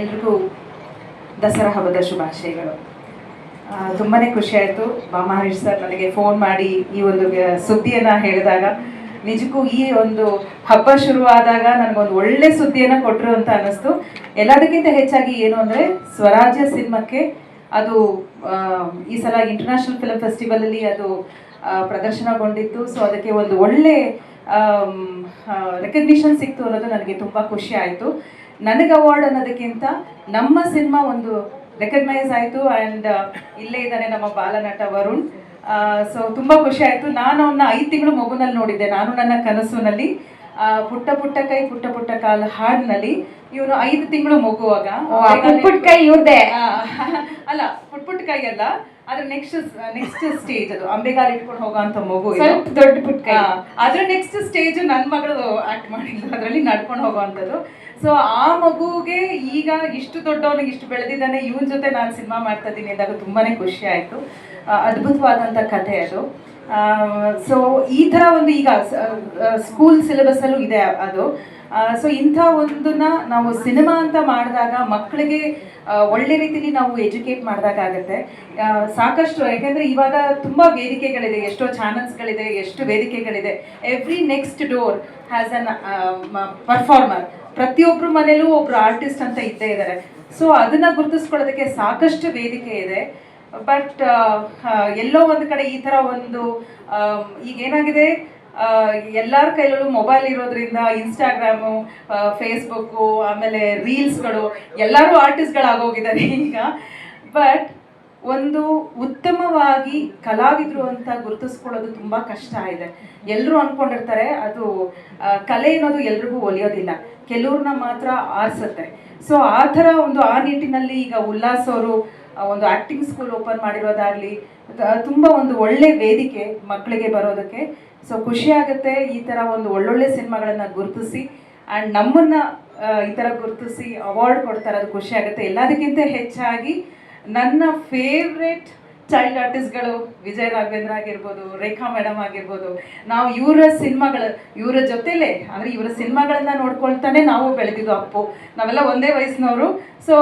ಎಲ್ರಿಗೂ ದಸರಾ ಹಬ್ಬದ ಶುಭಾಶಯಗಳು. ತುಂಬಾ ಖುಷಿ ಆಯಿತು ಬಾಮಾ ಹರೀಶ್ ಸರ್ ನನಗೆ ಫೋನ್ ಮಾಡಿ ಈ ಒಂದು ಸುದ್ದಿಯನ್ನು ಹೇಳಿದಾಗ. ನಿಜಕ್ಕೂ ಈ ಒಂದು ಹಬ್ಬ ಶುರುವಾದಾಗ ನನಗೊಂದು ಒಳ್ಳೆ ಸುದ್ದಿಯನ್ನು ಕೊಟ್ಟರು ಅಂತ ಅನ್ನಿಸ್ತು. ಎಲ್ಲದಕ್ಕಿಂತ ಹೆಚ್ಚಾಗಿ ಏನು ಅಂದರೆ ಸ್ವರಾಜ್ಯ ಸಿನಿಮಾಕ್ಕೆ ಅದು ಈ ಸಲ ಇಂಟರ್ನ್ಯಾಷನಲ್ ಫಿಲ್ಮ್ ಫೆಸ್ಟಿವಲಲ್ಲಿ ಅದು ಪ್ರದರ್ಶನಗೊಂಡಿತ್ತು. ಸೊ ಅದಕ್ಕೆ ಒಂದು ಒಳ್ಳೆ ರೆಕಗ್ನಿಷನ್ ಸಿಕ್ತು ಅನ್ನೋದು ನನಗೆ ತುಂಬ ಖುಷಿ ಆಯಿತು. ನನಗೆ ಅವಾರ್ಡ್ ಅನ್ನೋದಕ್ಕಿಂತ ನಮ್ಮ ಸಿನಿಮಾ ಒಂದು ರೆಕಗ್ನೈಸ್ ಆಯಿತು. ಆ್ಯಂಡ್ ಇಲ್ಲೇ ಇದ್ದಾನೆ ನಮ್ಮ ಬಾಲನಟ ವರುಣ್. ಸೊ ತುಂಬ ಖುಷಿ ಆಯಿತು. ನಾನು ಅವನ್ನ 5 ತಿಂಗಳು ಮಗುನಲ್ಲಿ ನೋಡಿದ್ದೆ. ನಾನು ನನ್ನ ಕನಸಿನಲ್ಲಿ ಪುಟ್ಟ ಪುಟ್ಟ ಕೈ ಪುಟ್ಟ ಪುಟ್ಟ ಕಾಲು ಹಾಡಿನಲ್ಲಿ ಇವನು 5 ತಿಂಗಳು ಮಗುವಾಗ ಪುಟ್ಟ ಕೈ ಇವ್ರದೇ ಅಲ್ಲ, ಪುಟ್ಟ ಕೈ ಅಲ್ಲ, ಅದ್ರ ನೆಕ್ಸ್ಟ್ ಸ್ಟೇಜ್ ಅದು ಅಂಬೆಗಾಲ್ ಇಟ್ಕೊಂಡು ಹೋಗೋಂಥ ಮಗು, ದೊಡ್ಡ ಪುಟ್ಟ ಕೈ. ಅದ್ರ ನೆಕ್ಸ್ಟ್ ಸ್ಟೇಜ್ ನನ್ನ ಮಗಳು ಆಕ್ಟ್ ಮಾಡಿಲ್ಲ, ಅದರಲ್ಲಿ ನಡ್ಕೊಂಡು ಹೋಗೋವಂಥದ್ದು. ಸೊ ಆ ಮಗುಗೆ ಈಗ ಇಷ್ಟು ದೊಡ್ಡವನಿಗೆ ಇಷ್ಟು ಬೆಳೆದಿದ್ದಾನೆ, ಇವನ ಜೊತೆ ನಾನು ಸಿನಿಮಾ ಮಾಡ್ತಾ ಇದ್ದೀನಿ ಅಂದಾಗ ತುಂಬಾ ಖುಷಿ ಆಯಿತು. ಅದ್ಭುತವಾದಂಥ ಕಥೆ ಅದು. ಸೊ ಈ ಥರ ಒಂದು ಈಗ ಸ್ಕೂಲ್ ಸಿಲೆಬಸ್ಸಲ್ಲೂ ಇದೆ ಅದು. ಸೊ ಇಂಥ ಒಂದನ್ನ ನಾವು ಸಿನಿಮಾ ಅಂತ ಮಾಡಿದಾಗ ಮಕ್ಕಳಿಗೆ ಒಳ್ಳೆ ರೀತಿಲಿ ನಾವು ಎಜುಕೇಟ್ ಮಾಡಿದಾಗುತ್ತೆ. ಸಾಕಷ್ಟು, ಯಾಕೆಂದರೆ ಇವಾಗ ತುಂಬ ವೇದಿಕೆಗಳಿದೆ, ಎಷ್ಟೋ ಚಾನಲ್ಸ್ಗಳಿದೆ, ಎಷ್ಟು ವೇದಿಕೆಗಳಿದೆ. Every next door has an performer. ಪ್ರತಿಯೊಬ್ಬರ ಮನೇಲೂ ಒಬ್ರು ಆರ್ಟಿಸ್ಟ್ ಅಂತ ಇದ್ದೇ ಇದ್ದಾರೆ. ಸೊ ಅದನ್ನು ಗುರುತಿಸ್ಕೊಳ್ಳೋದಕ್ಕೆ ಸಾಕಷ್ಟು ವೇದಿಕೆ ಇದೆ. ಬಟ್ ಎಲ್ಲೋ ಒಂದು ಕಡೆ ಈ ಥರ ಒಂದು ಈಗೇನಾಗಿದೆ, ಎಲ್ಲರ ಕೈಲೂ ಮೊಬೈಲ್ ಇರೋದ್ರಿಂದ ಇನ್ಸ್ಟಾಗ್ರಾಮು, ಫೇಸ್ಬುಕ್ಕು, ಆಮೇಲೆ ರೀಲ್ಸ್ಗಳು, ಎಲ್ಲರೂ ಆರ್ಟಿಸ್ಟ್ಗಳಾಗೋಗಿದ್ದಾರೆ ಈಗ. ಬಟ್ ಒಂದು ಉತ್ತಮವಾಗಿ ಕಲಾವಿದರು ಅಂತ ಗುರುತಿಸ್ಕೊಳ್ಳೋದು ತುಂಬ ಕಷ್ಟ ಇದೆ. ಎಲ್ಲರೂ ಅಂದ್ಕೊಂಡಿರ್ತಾರೆ ಅದು ಕಲೆ ಅನ್ನೋದು ಎಲ್ರಿಗೂ ಒಲಿಯೋದಿಲ್ಲ, ಕೆಲವ್ರನ್ನ ಮಾತ್ರ ಆರಿಸುತ್ತೆ. ಸೊ ಆ ಥರ ಒಂದು ಆ ನಿಟ್ಟಿನಲ್ಲಿ ಈಗ ಉಲ್ಲಾಸ್ ಅವರು ಒಂದು ಆ್ಯಕ್ಟಿಂಗ್ ಸ್ಕೂಲ್ ಓಪನ್ ಮಾಡಿರೋದಾಗಲಿ ತುಂಬ ಒಂದು ಒಳ್ಳೆ ವೇದಿಕೆ ಮಕ್ಕಳಿಗೆ ಬರೋದಕ್ಕೆ. ಸೊ ಖುಷಿ ಆಗುತ್ತೆ ಈ ಥರ ಒಂದು ಒಳ್ಳೊಳ್ಳೆ ಸಿನಿಮಾಗಳನ್ನು ಗುರುತಿಸಿ ಆ್ಯಂಡ್ ನಮ್ಮನ್ನು ಈ ಥರ ಗುರುತಿಸಿ ಅವಾರ್ಡ್ ಕೊಡ್ತಾರೆ, ಅದು ಖುಷಿ ಆಗುತ್ತೆ. ಎಲ್ಲದಕ್ಕಿಂತ ಹೆಚ್ಚಾಗಿ ನನ್ನ ಫೇವ್ರೆಟ್ ಚೈಲ್ಡ್ ಆರ್ಟಿಸ್ಟ್ಗಳು ವಿಜಯ್ ರಾಘವೇಂದ್ರ ಆಗಿರ್ಬೋದು, ರೇಖಾ ಮೇಡಮ್ ಆಗಿರ್ಬೋದು, ನಾವು ಇವರ ಜೊತೆಲೇ ಅಂದರೆ ಇವರ ಸಿನಿಮಾಗಳನ್ನ ನೋಡ್ಕೊಳ್ತಾನೆ ನಾವು ಬೆಳೆದಿದ್ದು. ಅಪ್ಪು ನಾವೆಲ್ಲ ಒಂದೇ ವಯಸ್ಸಿನವರು. ಸೊ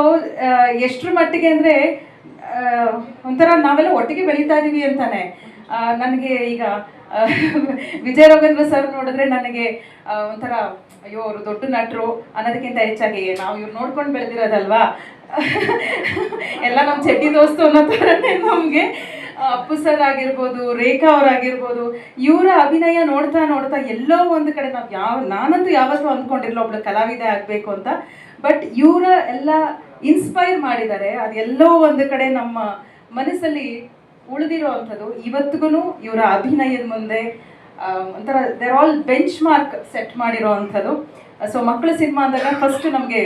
ಎಷ್ಟರ ಮಟ್ಟಿಗೆ ಅಂದರೆ ಒಂಥರ ನಾವೆಲ್ಲ ಒಟ್ಟಿಗೆ ಬೆಳೀತಾ ಇದ್ದೀವಿ ಅಂತಾನೆ. ನನಗೆ ಈಗ ವಿಜಯ್ ರಾಘವೇಂದ್ರ ಸರ್ ನೋಡಿದ್ರೆ ನನಗೆ ಒಂಥರ ಅಯ್ಯೋ ಅವರು ದೊಡ್ಡ ನಟರು ಅನ್ನೋದಕ್ಕಿಂತ ಹೆಚ್ಚಾಗಿ ನಾವು ಇವ್ರು ನೋಡ್ಕೊಂಡು ಬೆಳೆದಿರೋದಲ್ವಾ, ಎಲ್ಲ ನಮ್ಮ ಚಡ್ಡಿ ದೋಸ್ತು ಅನ್ನೋ ಥರನೇ ನಮಗೆ. ಅಪ್ಪು ಸರ್ ಆಗಿರ್ಬೋದು, ರೇಖಾ ಅವರಾಗಿರ್ಬೋದು, ಇವರ ಅಭಿನಯ ನೋಡ್ತಾ ನೋಡ್ತಾ ಎಲ್ಲೋ ಒಂದು ಕಡೆ ನಾನಂತೂ ಯಾವತ್ತೂ ಅಂದ್ಕೊಂಡಿರಲಿಲ್ಲ ಒಬ್ಳು ಕಲಾವಿದೆ ಆಗಬೇಕು ಅಂತ. ಬಟ್ ಇವರ ಎಲ್ಲ ಇನ್ಸ್ಪೈರ್ ಮಾಡಿದ್ದಾರೆ, ಅದೆಲ್ಲೋ ಒಂದು ಕಡೆ ನಮ್ಮ ಮನಸ್ಸಲ್ಲಿ ಉಳಿದಿರೋ ಅಂಥದ್ದು. ಇವತ್ತಿಗೂ ಇವರ ಅಭಿನಯದ ಮುಂದೆ ಒಂಥರ there all benchmark set ಮಾಡಿರೋ ಅಂಥದ್ದು. ಸೊ ಮಕ್ಕಳ ಸಿನಿಮಾ ಅಂದಾಗ ಫಸ್ಟ್ ನಮಗೆ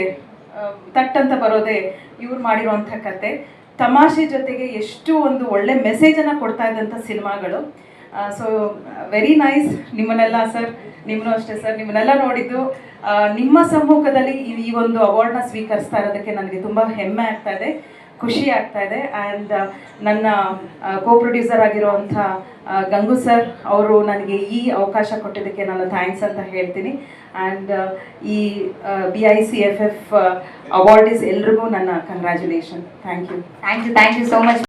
ತಟ್ಟಂತ ಬರೋದೇ ಇವ್ರು ಮಾಡಿರೋವಂಥ ಕತೆ. ತಮಾಷೆ ಜೊತೆಗೆ ಎಷ್ಟು ಒಂದು ಒಳ್ಳೆ ಮೆಸೇಜನ್ನು ಕೊಡ್ತಾ ಇದ್ದಂಥ ಸಿನಿಮಾಗಳು. So very nice. ನಿಮ್ಮನ್ನೆಲ್ಲ ಸರ್, ನಿಮ್ಮನ್ನೂ ಅಷ್ಟೇ ಸರ್, ನಿಮ್ಮನ್ನೆಲ್ಲ ನೋಡಿದ್ದು ನಿಮ್ಮ ಸಮ್ಮುಖದಲ್ಲಿ ಈ ಒಂದು ಅವಾರ್ಡ್ನ ಸ್ವೀಕರಿಸ್ತಾ ಇರೋದಕ್ಕೆ ನನಗೆ ತುಂಬ ಹೆಮ್ಮೆ ಆಗ್ತಾ ಇದೆ, ಖುಷಿ ಆಗ್ತಾ ಇದೆ. ಆ್ಯಂಡ್ ನನ್ನ ಕೋ ಪ್ರೊಡ್ಯೂಸರ್ ಆಗಿರೋವಂಥ ಗಂಗು ಸರ್ ಅವರು ನನಗೆ ಈ ಅವಕಾಶ ಕೊಟ್ಟಿದ್ದಕ್ಕೆ ನಾನು ಥ್ಯಾಂಕ್ಸ್ ಅಂತ ಹೇಳ್ತೀನಿ. ಆ್ಯಂಡ್ ಈ BICFF ಅವಾರ್ಡೀಸ್ ಎಲ್ರಿಗೂ ನನ್ನ congratulation. Thank you so much.